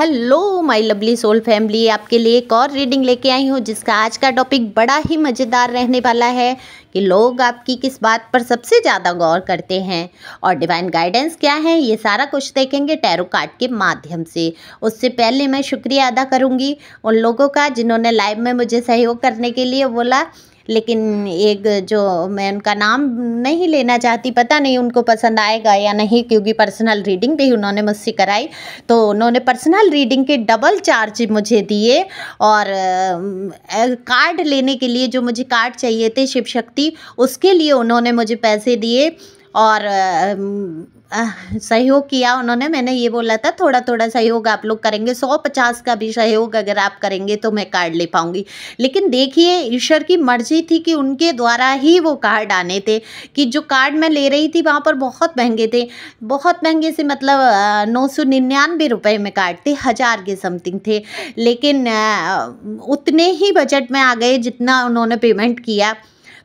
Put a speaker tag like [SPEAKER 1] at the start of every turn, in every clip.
[SPEAKER 1] Hello my lovely soul family, आपके लिए एक और रीडिंग लेके आई हूँ जिसका आज का टॉपिक बड़ा ही मज़ेदार रहने वाला है कि लोग आपकी किस बात पर सबसे ज़्यादा गौर करते हैं और डिवाइन गाइडेंस क्या है, ये सारा कुछ देखेंगे टैरो कार्ड के माध्यम से। उससे पहले मैं शुक्रिया अदा करूँगी उन लोगों का जिन्होंने लाइव में मुझे सहयोग करने के लिए बोला, लेकिन एक जो मैं उनका नाम नहीं लेना चाहती, पता नहीं उनको पसंद आएगा या नहीं, क्योंकि पर्सनल रीडिंग भी उन्होंने मुझसे कराई तो उन्होंने पर्सनल रीडिंग के डबल चार्ज मुझे दिए और कार्ड लेने के लिए जो मुझे कार्ड चाहिए थे शिव शक्ति, उसके लिए उन्होंने मुझे पैसे दिए और सहयोग किया उन्होंने। मैंने ये बोला था थोड़ा थोड़ा सहयोग आप लोग करेंगे, 150 का भी सहयोग अगर आप करेंगे तो मैं कार्ड ले पाऊंगी। लेकिन देखिए ईश्वर की मर्जी थी कि उनके द्वारा ही वो कार्ड आने थे। कि जो कार्ड मैं ले रही थी वहाँ पर बहुत महंगे थे, बहुत महंगे से मतलब 999 रुपये में कार्ड थे, 1000 के समथिंग थे। लेकिन उतने ही बजट में आ गए जितना उन्होंने पेमेंट किया,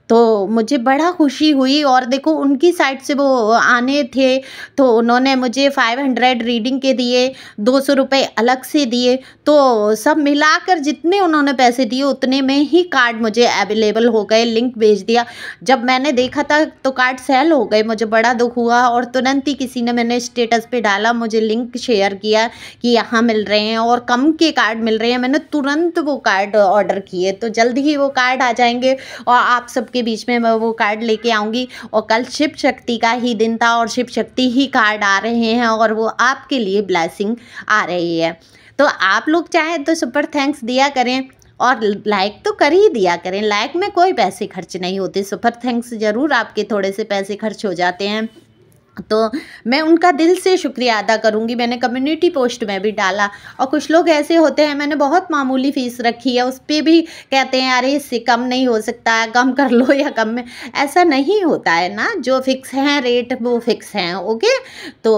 [SPEAKER 1] तो मुझे बड़ा खुशी हुई। और देखो उनकी साइड से वो आने थे तो उन्होंने मुझे 500 रीडिंग के दिए, 200 रुपये अलग से दिए, तो सब मिलाकर जितने उन्होंने पैसे दिए उतने में ही कार्ड मुझे अवेलेबल हो गए। लिंक भेज दिया, जब मैंने देखा था तो कार्ड सेल हो गए, मुझे बड़ा दुख हुआ और तुरंत ही किसी ने मैंने स्टेटस पे डाला, मुझे लिंक शेयर किया कि यहाँ मिल रहे हैं और कम के कार्ड मिल रहे हैं। मैंने तुरंत वो कार्ड ऑर्डर किए, तो जल्दी ही वो कार्ड आ जाएंगे और आप सब के बीच में मैं वो कार्ड लेके आऊँगी। और कल शिव शक्ति का ही दिन था और शिव शक्ति ही कार्ड आ रहे हैं और वो आपके लिए ब्लेसिंग आ रही है। तो आप लोग चाहें तो सुपर थैंक्स दिया करें और लाइक तो कर ही दिया करें। लाइक में कोई पैसे खर्च नहीं होते, सुपर थैंक्स ज़रूर आपके थोड़े से पैसे खर्च हो जाते हैं, तो मैं उनका दिल से शुक्रिया अदा करूंगी। मैंने कम्युनिटी पोस्ट में भी डाला और कुछ लोग ऐसे होते हैं, मैंने बहुत मामूली फ़ीस रखी है उस पर भी कहते हैं अरे इससे कम नहीं हो सकता है, कम कर लो या कम में। ऐसा नहीं होता है ना, जो फिक्स हैं रेट वो फिक्स हैं। ओके, तो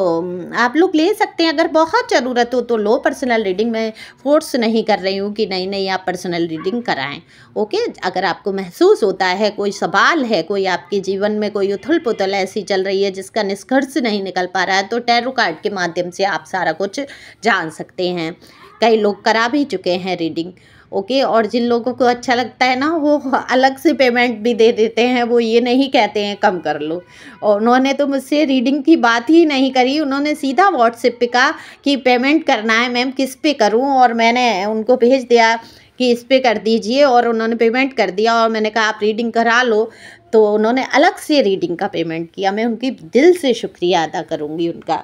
[SPEAKER 1] आप लोग ले सकते हैं, अगर बहुत ज़रूरत हो तो लो पर्सनल रीडिंग। में फोर्स नहीं कर रही हूँ कि नहीं नहीं आप पर्सनल रीडिंग कराएं। ओके, अगर आपको महसूस होता है कोई सवाल है, कोई आपके जीवन में कोई उथल पुथल ऐसी चल रही है जिसका घर से नहीं निकल पा रहा है, तो टैरो कार्ड के माध्यम से आप सारा कुछ जान सकते हैं। कई लोग करा भी चुके हैं रीडिंग। ओके, और जिन लोगों को अच्छा लगता है ना वो अलग से पेमेंट भी दे देते हैं, वो ये नहीं कहते हैं कम कर लो। और उन्होंने तो मुझसे रीडिंग की बात ही नहीं करी, उन्होंने सीधा व्हाट्सएप पे कहा कि पेमेंट करना है मैम, किस पे करूं, और मैंने उनको भेज दिया कि इस पे कर दीजिए और उन्होंने पेमेंट कर दिया। और मैंने कहा आप रीडिंग करा लो, तो उन्होंने अलग से रीडिंग का पेमेंट किया। मैं उनकी दिल से शुक्रिया अदा करूँगी उनका।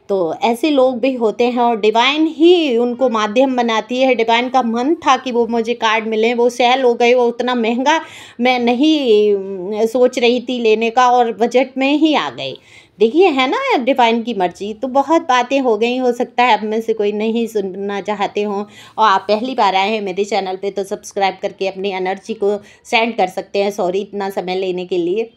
[SPEAKER 1] तो ऐसे लोग भी होते हैं और डिवाइन ही उनको माध्यम बनाती है। डिवाइन का मन था कि वो मुझे कार्ड मिले, वो सेल हो गए, वो उतना महंगा मैं नहीं सोच रही थी लेने का और बजट में ही आ गए। देखिए है ना डिवाइन की मर्जी। तो बहुत बातें हो गई, हो सकता है अब में से कोई नहीं सुनना चाहते हों और आप पहली बार आए हैं मेरे चैनल पे, तो सब्सक्राइब करके अपनी एनर्जी को सेंड कर सकते हैं। सॉरी इतना समय लेने के लिए,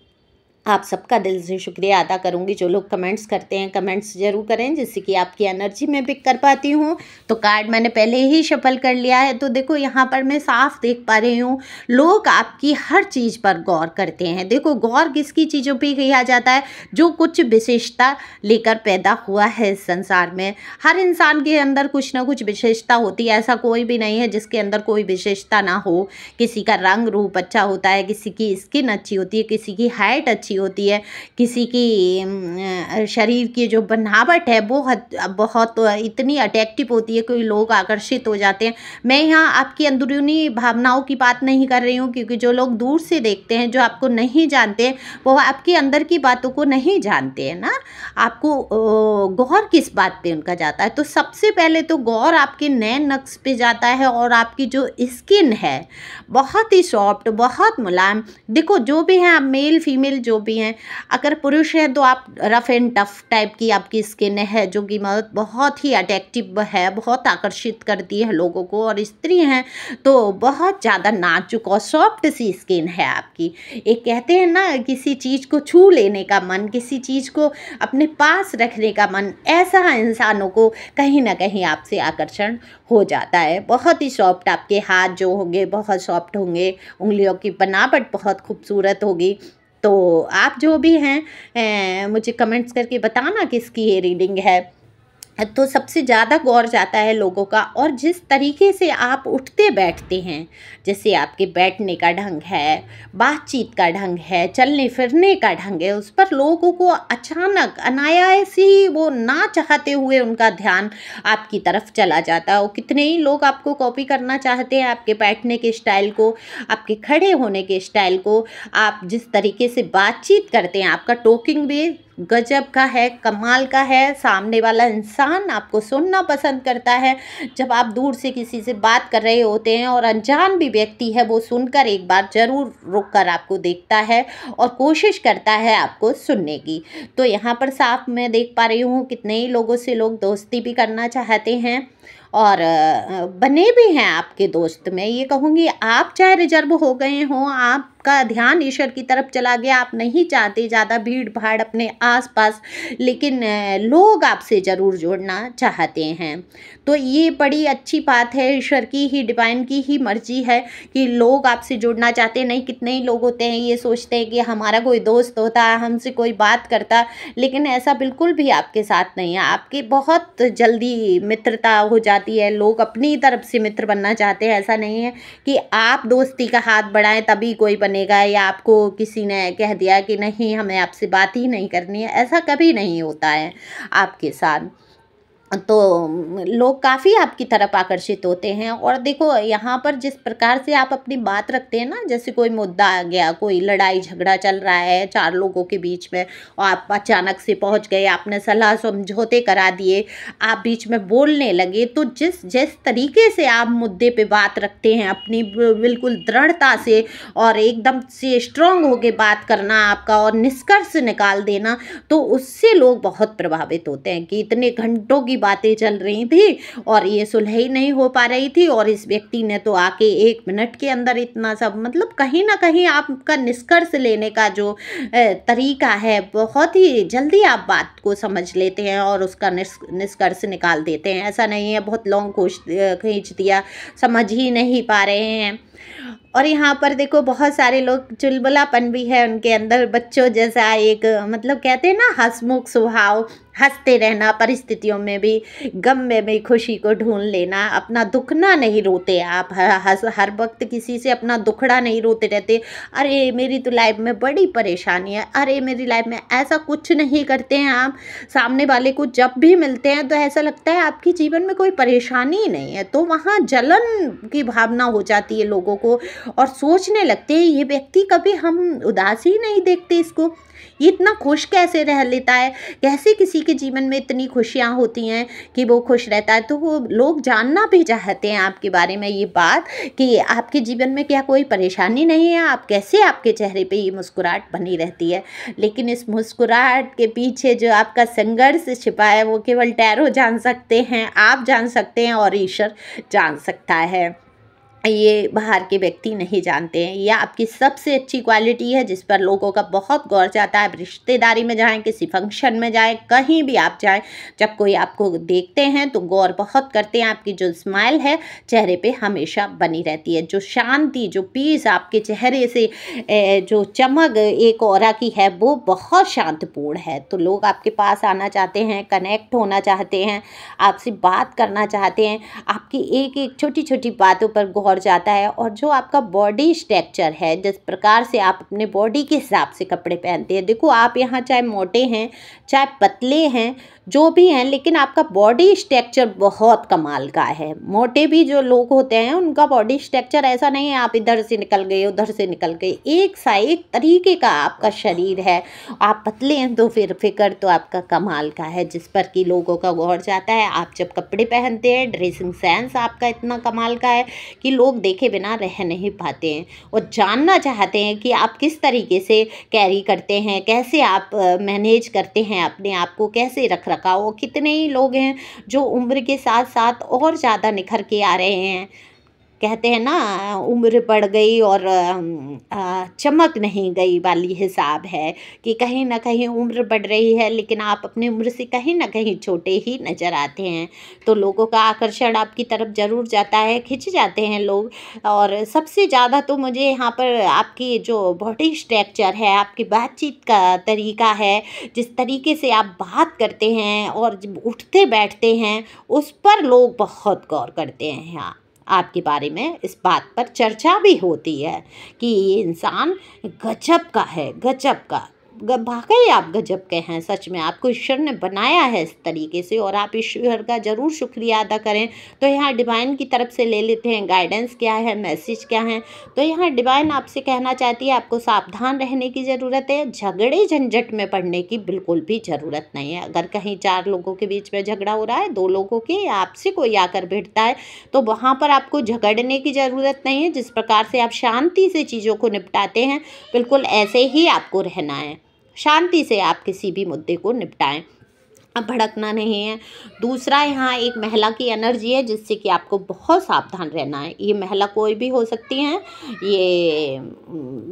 [SPEAKER 1] आप सबका दिल से शुक्रिया अदा करूंगी। जो लोग कमेंट्स करते हैं कमेंट्स ज़रूर करें, जिससे कि आपकी एनर्जी मैं पिक कर पाती हूँ। तो कार्ड मैंने पहले ही शफल कर लिया है, तो देखो यहाँ पर मैं साफ देख पा रही हूँ लोग आपकी हर चीज़ पर गौर करते हैं। देखो गौर किसकी चीज़ों पे किया जाता है, जो कुछ विशेषता लेकर पैदा हुआ है इस संसार में। हर इंसान के अंदर कुछ ना कुछ विशेषता होती है, ऐसा कोई भी नहीं है जिसके अंदर कोई विशेषता ना हो। किसी का रंग रूप अच्छा होता है, किसी की स्किन अच्छी होती है, किसी की हाइट अच्छी होती है, किसी की शरीर की जो बनावट है बहुत इतनी अट्रैक्टिव होती है, कोई लोग आकर्षित हो जाते हैं। मैं यहाँ आपकी अंदरूनी भावनाओं की बात नहीं कर रही हूँ, क्योंकि जो लोग दूर से देखते हैं, जो आपको नहीं जानते, वो आपके अंदर की बातों को नहीं जानते हैं ना। आपको गौर किस बात पे उनका जाता है, तो सबसे पहले तो गौर आपके नैन नक्श पे जाता है और आपकी जो स्किन है बहुत ही सॉफ्ट, बहुत मुलायम। देखो जो भी हैं आप, मेल फीमेल जो भी हैं, अगर पुरुष है तो आप रफ एंड टफ टाइप की आपकी स्किन है, जो कि बहुत ही अट्रैक्टिव है, बहुत आकर्षित करती है लोगों को। और स्त्री हैं तो बहुत ज़्यादा नाजुक और सॉफ्ट सी स्किन है आपकी। एक कहते हैं ना किसी चीज़ को छू लेने का मन, किसी चीज़ को अपने पास रखने का मन, ऐसा इंसानों को कहीं ना कहीं आपसे आकर्षण हो जाता है। बहुत ही सॉफ्ट आपके हाथ जो होंगे बहुत सॉफ्ट होंगे, उंगलियों की बनावट बहुत खूबसूरत होगी। तो आप जो भी हैं मुझे कमेंट्स करके बताना किसकी ये रीडिंग है। तो सबसे ज़्यादा गौर जाता है लोगों का। और जिस तरीके से आप उठते बैठते हैं, जैसे आपके बैठने का ढंग है, बातचीत का ढंग है, चलने फिरने का ढंग है, उस पर लोगों को अचानक अनायास ही वो ना चाहते हुए उनका ध्यान आपकी तरफ चला जाता है। और कितने ही लोग आपको कॉपी करना चाहते हैं, आपके बैठने के स्टाइल को, आपके खड़े होने के स्टाइल को, आप जिस तरीके से बातचीत करते हैं, आपका टोकिंग भी गजब का है, कमाल का है। सामने वाला इंसान आपको सुनना पसंद करता है। जब आप दूर से किसी से बात कर रहे होते हैं और अनजान भी व्यक्ति है, वो सुनकर एक बार ज़रूर रुक कर आपको देखता है और कोशिश करता है आपको सुनने की। तो यहाँ पर साफ मैं देख पा रही हूँ कितने ही लोगों से लोग दोस्ती भी करना चाहते हैं और बने भी हैं आपके दोस्त में। ये कहूँगी आप चाहे रिजर्व हो गए हों, आपका ध्यान ईश्वर की तरफ चला गया, आप नहीं चाहते ज़्यादा भीड़ भाड़ अपने आसपास, लेकिन लोग आपसे ज़रूर जुड़ना चाहते हैं। तो ये बड़ी अच्छी बात है, ईश्वर की ही, डिवाइन की ही मर्जी है कि लोग आपसे जुड़ना चाहते हैं। नहीं, कितने ही लोग होते हैं ये सोचते हैं कि हमारा कोई दोस्त होता, हमसे कोई बात करता, लेकिन ऐसा बिल्कुल भी आपके साथ नहीं है। आपकी बहुत जल्दी मित्रता हो जाती है, लोग अपनी तरफ से मित्र बनना चाहते हैं। ऐसा नहीं है कि आप दोस्ती का हाथ बढ़ाएं तभी कोई बनेगा, या आपको किसी ने कह दिया कि नहीं हमें आपसे बात ही नहीं करनी है, ऐसा कभी नहीं होता है आपके साथ। तो लोग काफ़ी आपकी तरफ आकर्षित होते हैं। और देखो यहाँ पर जिस प्रकार से आप अपनी बात रखते हैं ना, जैसे कोई मुद्दा आ गया, कोई लड़ाई झगड़ा चल रहा है चार लोगों के बीच में और आप अचानक से पहुँच गए, आपने सलाह समझौते करा दिए, आप बीच में बोलने लगे, तो जिस जिस तरीके से आप मुद्दे पे बात रखते हैं, अपनी बिल्कुल दृढ़ता से और एकदम से स्ट्रांग होके बात करना आपका और निष्कर्ष निकाल देना, तो उससे लोग बहुत प्रभावित होते हैं कि इतने घंटों की बातें चल रही थी और ये सुलह ही नहीं हो पा रही थी और इस व्यक्ति ने तो आके 1 मिनट के अंदर इतना सब, मतलब कहीं ना कहीं आपका निष्कर्ष लेने का जो तरीका है, बहुत ही जल्दी आप बात को समझ लेते हैं और उसका निष्कर्ष निकाल देते हैं। ऐसा नहीं है बहुत लॉन्ग खींच दिया, समझ ही नहीं पा रहे हैं। और यहाँ पर देखो बहुत सारे लोग, चुलबुलापन भी है उनके अंदर, बच्चों जैसा एक, मतलब कहते हैं ना हंसमुख स्वभाव, हंसते रहना, परिस्थितियों में भी, गम में भी खुशी को ढूंढ लेना, अपना दुखना नहीं रोते आप, हर वक्त किसी से अपना दुखड़ा नहीं रोते रहते, अरे मेरी तो लाइफ में बड़ी परेशानी है, अरे मेरी लाइफ में, ऐसा कुछ नहीं करते हैं आप। सामने वाले को जब भी मिलते हैं तो ऐसा लगता है आपके जीवन में कोई परेशानी ही नहीं है, तो वहाँ जलन की भावना हो जाती है लोगों को और सोचने लगते हैं ये व्यक्ति, कभी हम उदास ही नहीं देखते इसको, ये इतना खुश कैसे रह लेता है, कैसे किसी के जीवन में इतनी खुशियाँ होती हैं कि वो खुश रहता है। तो वो लोग जानना भी चाहते हैं आपके बारे में ये बात कि आपके जीवन में क्या कोई परेशानी नहीं है, आप कैसे, आपके चेहरे पे ये मुस्कुराहट बनी रहती है। लेकिन इस मुस्कुराहट के पीछे जो आपका संघर्ष छिपा है वो केवल टैरो जान सकते हैं, आप जान सकते हैं और ईश्वर जान सकता है। ये बाहर के व्यक्ति नहीं जानते हैं। यह आपकी सबसे अच्छी क्वालिटी है जिस पर लोगों का बहुत गौर जाता है। आप रिश्तेदारी में जाएं, किसी फंक्शन में जाएं, कहीं भी आप जाएं, जब कोई आपको देखते हैं तो गौर बहुत करते हैं। आपकी जो स्माइल है चेहरे पे हमेशा बनी रहती है, जो शांति, जो पीस आपके चेहरे से जो चमक एक ऑरा की है वो बहुत शांतिपूर्ण है। तो लोग आपके पास आना चाहते हैं, कनेक्ट होना चाहते हैं, आपसे बात करना चाहते हैं, आपकी एक एक छोटी छोटी बातों पर गौर जाता है। और जो आपका बॉडी स्ट्रक्चर है, जिस प्रकार से आप अपने बॉडी के हिसाब से कपड़े पहनते हैं, देखो आप यहाँ चाहे मोटे हैं चाहे पतले हैं, जो भी हैं, लेकिन आपका बॉडी स्ट्रक्चर बहुत कमाल का है। मोटे भी जो लोग होते हैं उनका बॉडी स्ट्रक्चर ऐसा नहीं है आप इधर से निकल गए उधर से निकल गए, एक सा एक तरीके का आपका शरीर है। आप पतले हैं तो फिर फिकर तो आपका कमाल का है, जिस पर कि लोगों का गौर जाता है। आप जब कपड़े पहनते हैं, ड्रेसिंग सेंस आपका इतना कमाल का है कि लोग देखे बिना रह नहीं पाते हैं और जानना चाहते हैं कि आप किस तरीके से कैरी करते हैं, कैसे आप मैनेज करते हैं अपने आप को, कैसे रख रखाव। कितने ही लोग हैं जो उम्र के साथ साथ और ज़्यादा निखर के आ रहे हैं। कहते हैं ना उम्र बढ़ गई और चमक नहीं गई वाली हिसाब है कि कहीं ना कहीं उम्र बढ़ रही है लेकिन आप अपनी उम्र से कहीं ना कहीं छोटे ही नज़र आते हैं। तो लोगों का आकर्षण आपकी तरफ ज़रूर जाता है, खिंच जाते हैं लोग। और सबसे ज़्यादा तो मुझे यहाँ पर आपकी जो बॉडी स्ट्रक्चर है, आपकी बातचीत का तरीका है, जिस तरीके से आप बात करते हैं और जब उठते बैठते हैं, उस पर लोग बहुत गौर करते हैं। यहाँ आपके बारे में इस बात पर चर्चा भी होती है कि ये इंसान गजब का है, गजब का। वाकई आप गजब के हैं, सच में आपको ईश्वर ने बनाया है इस तरीके से और आप ईश्वर का ज़रूर शुक्रिया अदा करें। तो यहाँ डिवाइन की तरफ से ले लेते हैं गाइडेंस क्या है, मैसेज क्या है। तो यहाँ डिवाइन आपसे कहना चाहती है आपको सावधान रहने की ज़रूरत है, झगड़े झंझट में पड़ने की बिल्कुल भी ज़रूरत नहीं है। अगर कहीं 4 लोगों के बीच में झगड़ा हो रहा है, 2 लोगों के या आपसे कोई आकर भिड़ता है, तो वहाँ पर आपको झगड़ने की ज़रूरत नहीं है। जिस प्रकार से आप शांति से चीज़ों को निपटाते हैं, बिल्कुल ऐसे ही आपको रहना है। शांति से आप किसी भी मुद्दे को निपटाएं, अब भड़कना नहीं है। दूसरा, यहाँ एक महिला की एनर्जी है जिससे कि आपको बहुत सावधान रहना है। ये महिला कोई भी हो सकती हैं, ये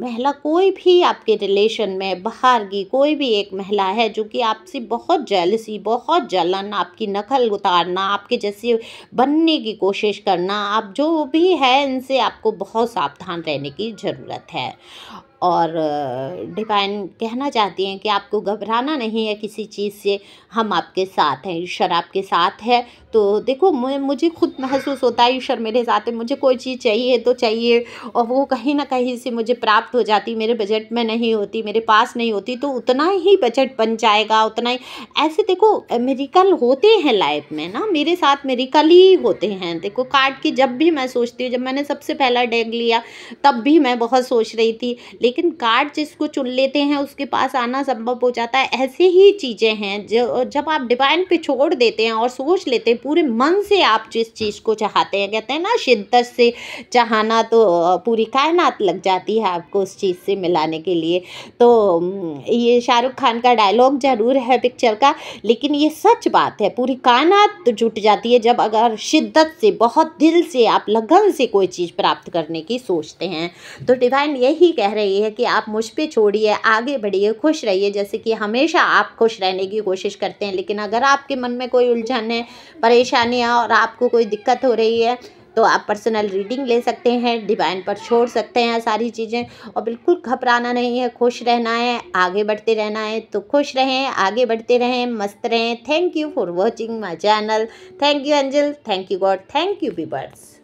[SPEAKER 1] महिला कोई भी आपके रिलेशन में बाहर की कोई भी एक महिला है जो कि आपसे बहुत जेलसी, बहुत जलन, आपकी नकल उतारना, आपके जैसे बनने की कोशिश करना, आप जो भी है इनसे आपको बहुत सावधान रहने की ज़रूरत है। और डिवाइन कहना चाहती हैं कि आपको घबराना नहीं है किसी चीज़ से, हम आपके साथ हैं, ईश्वर आपके साथ है। तो देखो मुझे खुद महसूस होता है ईश्वर मेरे साथ है, मुझे कोई चीज़ चाहिए तो चाहिए और वो कहीं ना कहीं से मुझे प्राप्त हो जाती, मेरे बजट में नहीं होती, मेरे पास नहीं होती, तो उतना ही बजट बन जाएगा, उतना ही। ऐसे देखो मेरिकल होते हैं लाइफ में ना, मेरे साथ मेरिकल ही होते हैं। देखो कार्ड की जब भी मैं सोचती हूँ, जब मैंने सबसे पहला डेक लिया तब भी मैं बहुत सोच रही थी, लेकिन कार्ड जिसको चुन लेते हैं उसके पास आना संभव हो जाता है। ऐसे ही चीज़ें हैं जो जब आप डिवाइन पे छोड़ देते हैं और सोच लेते हैं पूरे मन से आप जिस चीज़ को चाहते हैं, कहते हैं ना शिद्दत से चाहना, तो पूरी कायनात लग जाती है आपको उस चीज़ से मिलाने के लिए। तो ये शाहरुख खान का डायलॉग ज़रूर है पिक्चर का, लेकिन ये सच बात है, पूरी कायनात तो जुट जाती है जब अगर शिद्दत से, बहुत दिल से, आप लगन से कोई चीज़ प्राप्त करने की सोचते हैं। तो डिवाइन यही कह रही है कि आप मुझ पे छोड़िए, आगे बढ़िए, खुश रहिए, जैसे कि हमेशा आप खुश रहने की कोशिश करते हैं। लेकिन अगर आपके मन में कोई उलझन है, परेशानियाँ और आपको कोई दिक्कत हो रही है, तो आप पर्सनल रीडिंग ले सकते हैं, डिवाइन पर छोड़ सकते हैं सारी चीज़ें। और बिल्कुल घबराना नहीं है, खुश रहना है, आगे बढ़ते रहना है। तो खुश रहें, आगे बढ़ते रहें, मस्त रहें। Thank you for watching my channel. Thank you angel, thank you God, thank you viewers.